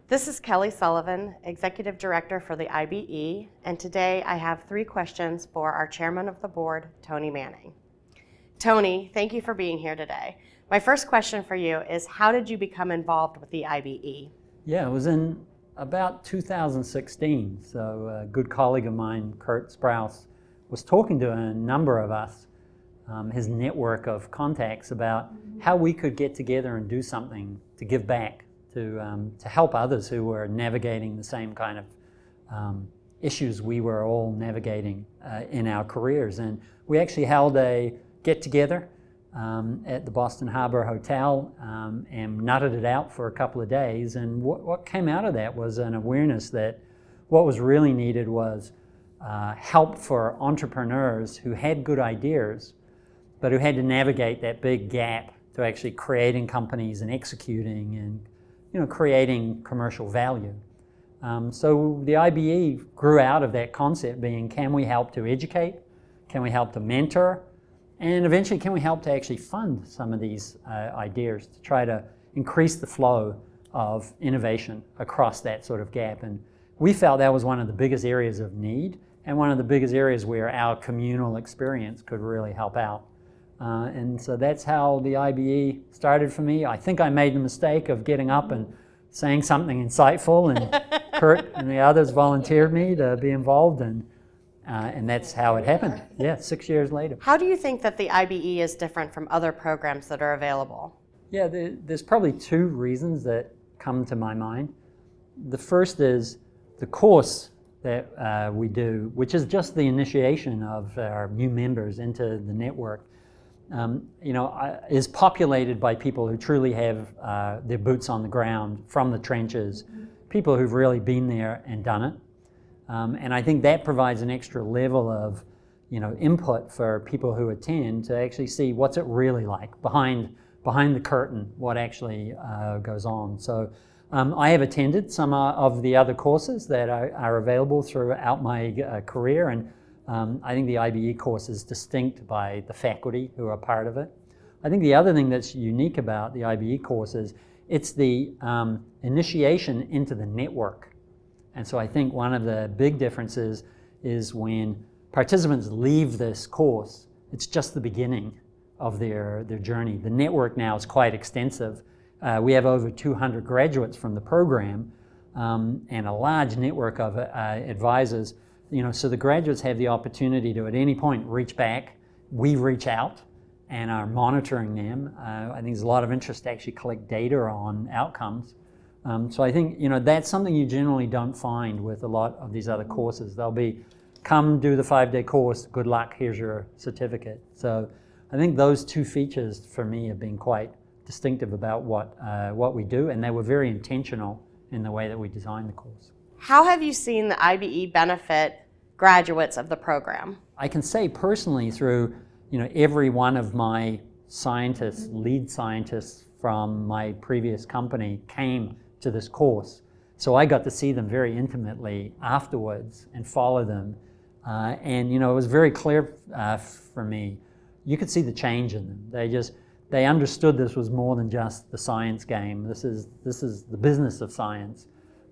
This is Kelly Sullivan, Executive Director for the IBE, and today I have 3 questions for our Chairman of the Board, Tony Manning. Tony, thank you for being here today. My first question for you is, how did you become involved with the IBE? Yeah, it was in about 2016. So a good colleague of mine, Kurt Sprouse, was talking to a number of us, his network of contacts, about how we could get together and do something to give back, to help others who were navigating the same kind of issues we were all navigating in our careers. And we actually held a get-together at the Boston Harbor Hotel and nutted it out for a couple of days. And what came out of that was an awareness that what was really needed was help for entrepreneurs who had good ideas, but who had to navigate that big gap to actually creating companies and executing and creating commercial value. So the IBE grew out of that concept being, can we help to educate? Can we help to mentor? And eventually, can we help to actually fund some of these ideas to try to increase the flow of innovation across that sort of gap? And we felt that was one of the biggest areas of need and one of the biggest areas where our communal experience could really help out. And so that's how the IBE started for me. I think I made the mistake of getting up and saying something insightful, and Kurt and the others volunteered me to be involved, and that's how it happened. Yeah, 6 years later. How do you think that the IBE is different from other programs that are available? Yeah, there's probably 2 reasons that come to my mind. The first is the course that we do, which is just the initiation of our new members into the network. Is populated by people who truly have their boots on the ground from the trenches, people who've really been there and done it. And I think that provides an extra level of input for people who attend to actually see what's it really like behind the curtain, what actually goes on. So I have attended some of the other courses that are available throughout my career, and I think the IBE course is distinct by the faculty who are part of it. I think the other thing that's unique about the IBE course is it's the initiation into the network. And so I think one of the big differences is when participants leave this course, it's just the beginning of their journey. The network now is quite extensive. We have over 200 graduates from the program and a large network of advisors. So the graduates have the opportunity to, at any point, reach back. We reach out and are monitoring them. I think there's a lot of interest to actually collect data on outcomes. So I think, that's something you generally don't find with a lot of these other courses. They'll be, come do the 5-day course, good luck, here's your certificate. So I think those 2 features for me have been quite distinctive about what we do, and they were very intentional in the way that we designed the course. How have you seen the IBE benefit graduates of the program? I can say personally through, every one of my scientists, lead scientists from my previous company came to this course. So I got to see them very intimately afterwards and follow them. And it was very clear for me. You could see the change in them. They understood this was more than just the science game. This is the business of science.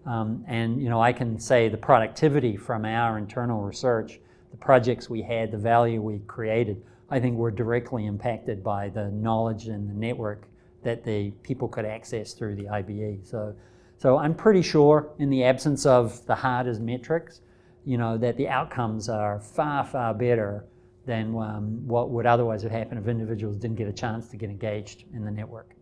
And I can say the productivity from our internal research, the projects we had, the value we created, I think were directly impacted by the knowledge and the network that the people could access through the IBE. So I'm pretty sure, in the absence of the hardest metrics, that the outcomes are far, far better than what would otherwise have happened if individuals didn't get a chance to get engaged in the network.